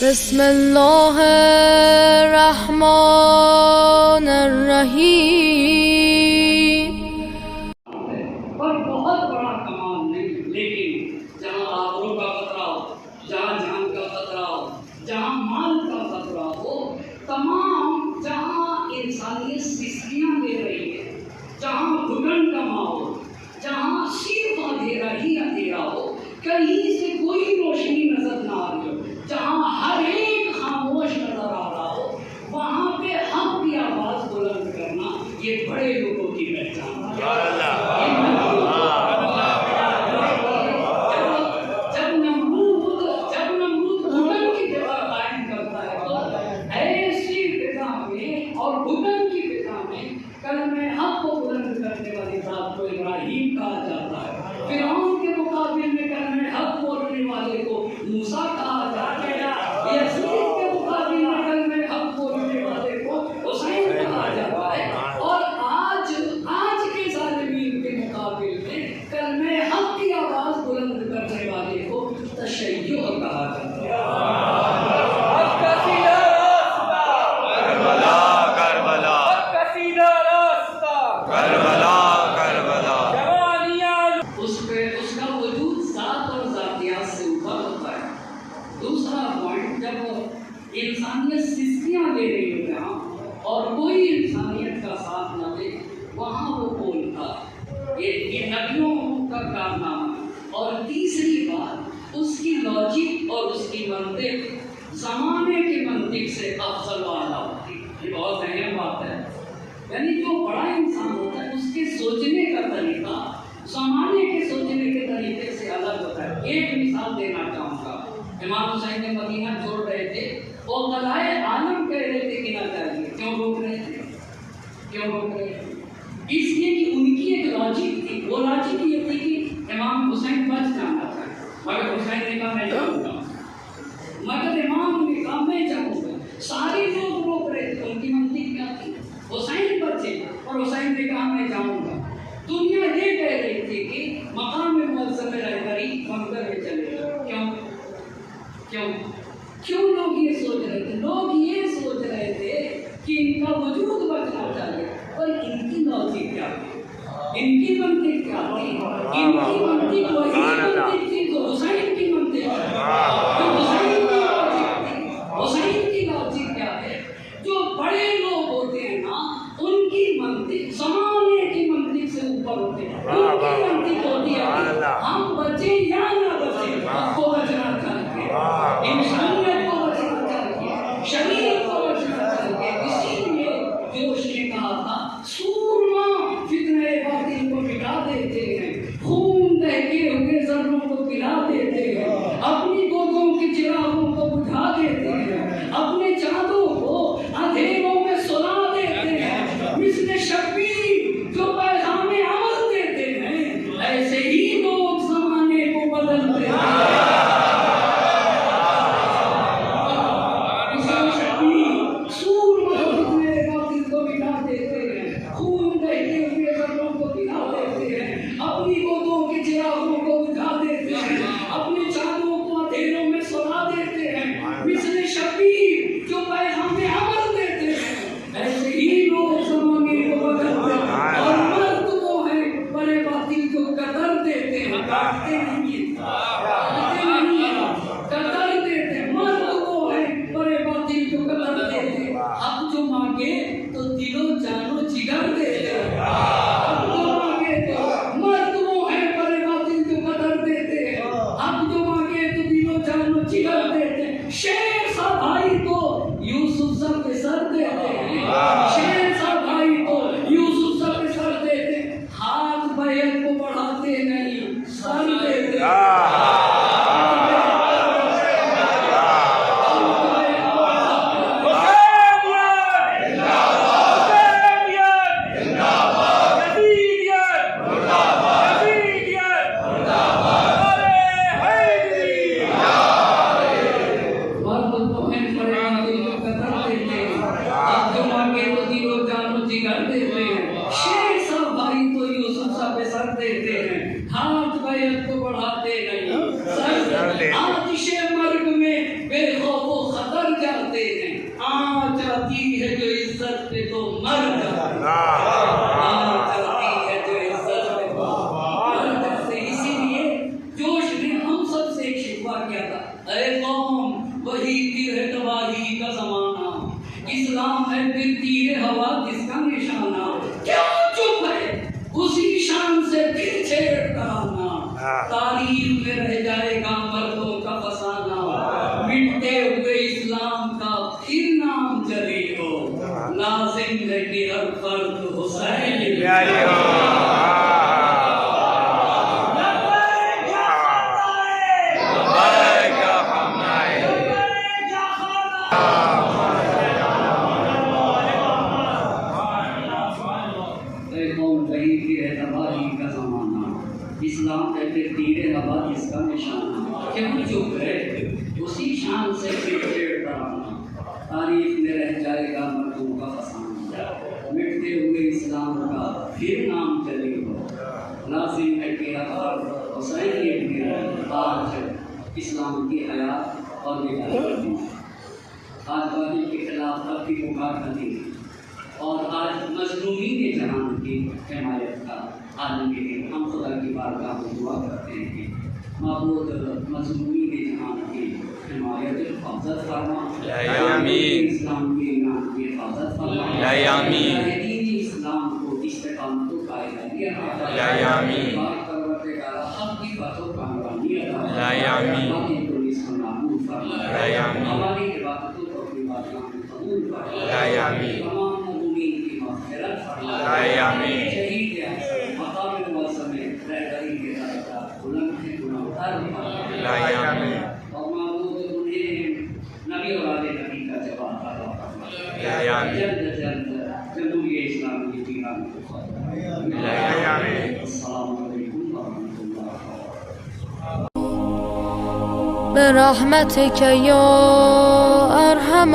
بسم اللہ الرحمن الرحیم۔ پر بہت بڑا کمال نہیں، لیکن جہاں آبرو کا خطرہ ہو، جہاں جان کا خطرہ ہو، جہاں مال کا خطرہ ہو، تمام جہاں انسانیت سسکیاں دے رہی ہے، جہاں گھٹن کا ماحول، جہاں صرف اندھیرا ہی اندھیرا ہو، کہیں سے کوئی روشنی نظر نہ آ رہی ہو، جہاں ہر ایک خاموش نظر آ رہا ہو، وہاں پہ حق کی آواز بلند کرنا یہ بڑے لوگوں کی پہچان ہے۔ جب نمرود گھٹن کی جگہ قائم کرتا ہے تو ایسی فضا میں اور گھٹن کی فضا میں کلمہ حق کو بلند کرنے والی ذات کو ابراہیم کہا جاتا ہے۔ فرعون کے مقابل میں کلمہ حق بولنے والے کو موسیٰ کہا جاتا ہے۔ یزید کے مقابل میں کلمہ حق بولنے والے کو حسین کہا جاتا ہے، اور آج کے ظالمین کے مقابل میں کلمہ حق کی آواز بلند کرنے والے کو تشیع کہا جاتا ہے۔ اس کا وجود ذات اور ذاتیات سے اوپر ہوتا ہے۔ دوسرا پوائنٹ، جب انسانیت سسکیاں دے رہی ہو جہاں اور کوئی انسانیت کا ساتھ نہ دے، وہاں وہ بولتا ہے۔ یہ نبیوں کا کارنامہ ہے۔ اور تیسری بات، اس کی لاجک اور اس کی منطق زمانے کی منطق سے افضل والا ہوتی ہے۔ یہ بہت اہم بات ہے، یعنی جو بڑا انسان ہوتا ہے اس کے سوچنے کا طریقہ زمانے کے سوچنے کے طریقے سے الگ ہوتا ہے۔ ایک مثال دینا چاہوں گا، امام حسین نے مدینہ چھوڑ رہے تھے، وہ قضائے عالم کہہ رہے تھے کہ نہ چاہیے۔ کیوں روک رہے تھے؟ اس لیے کہ ان کی ایک لاجک تھی، وہ لاجک یہ تھی کہ امام حسین بچ جانا تھا، مگر حسین نے کہا میں جاؤں گا، مگر امام نے کہا میں جاؤں گا۔ سارے لوگ روک رہے تھے، ان کی منطق کیا تھی؟ حسین بچے اور حسین نے کہا میں جاؤں گا۔ دنیا یہ کہہ رہی تھی کہ مقام معظم رہبری منظر میں چلے گا۔ کیوں لوگ یہ سوچ رہے تھے؟ لوگ یہ سوچ رہے تھے کہ ان کا وجود بچنا چاہیے، اور ان کی لاجک کیا تھی؟ ان کی منطق کیا تھی؟ ان کی منطق وہی منطق تھی جو حسین کی منطق ہے، جو حسین کی لاجک تھی۔ حسین کی لاجک کیا ہے؟ جو بڑے لوگ ہوتے ہیں نا، ان کی منطق زمانے کی منطق سے اوپر ہوتے ہیں۔ ان کی منطق ہوتی ہے ہم بچیں یا نہ بچیں، ہم کو بچنا چاہیے، انسانیت کو بچنا چاہیے، شریعت کو بچنا چاہیے۔ اسی لیے جوش نے کہا تھا سورما فتنہ باطل کو مٹا دیتے ہیں، خون دہتے ہوئے ذروں کو پلا دیتے ہیں، اپنی گودوں کے چراغوں کو بجھا دیتے ہیں، اپنے چاندوں کو اندھیروں میں سلا دیتے ہیں، مثل شبیر جو پیغام عمل دیتے ہیں، ایسے ہی لوگ زمانے کو بدلتے ہیں۔ شیر سا بھائی تو یوسف سر پہ سر دیتے ہیں، شیر سا بھائی تو یوسف سر پہ سر دیتے ہیں، ہاتھ بیعت کو بڑھاتے نہیں، سر دیتے ہیں۔ ہاتھ بیعت کو بڑھاتے نہیں، آتش مرگ میں بے خوف و تاریخ میں رہ جائے گا مردوں کا فسانہ، مٹتے ہوئے اسلام کا پھر نام جلی ہو، لازم ہے کہ ہر فرد حسین پیاری ہو۔ اسلام کہتے تیرے نبات اس کا نشانہ، کیوں چپ ہے اسی شان سے پھر کرانا، تاریخ میں رہ جائے گا مردوں کا فسانہ، مٹتے ہوئے اسلام کا پھر نام چلے ہو، لازم ہے کہ ہر حسین کے آج اسلام کی حیات اور بیداری کرتی ہے، آج باغی کے خلاف تب کی پکار کرتی ہے، اور آج مظلومین جہان کی حمایت کا عالم کے لیے ہم خدا کی بارگاہ میں دعا کرتے ہیں کہ معبود مظلومین جہان کی حمایت حفاظت فرما، اسلام کے ایمان کی حفاظت فرما، دین اسلام کو استقامت و قائدانیت عطا فرما، پروردگار حق کی باتوں کا کامیابی عطا فرما، ہماری پولیس کو نابود فرما، ہماری عبادتوں کو اپنی بارگاہ میں قبول فرما، تمام مظلومین کی مغفرت فرما، شہید مقام موسم میں رہبری کے درجات بلند ہیں، گناہگار فرما، اور معبود انہیں نبی اور آل نبی کا جواب عطا فرما، جلد جمہوریہ اسلامی کی قیام کو فرما۔ السلام علیکم ورحمۃ اللہ۔ برحمتك يا أرحم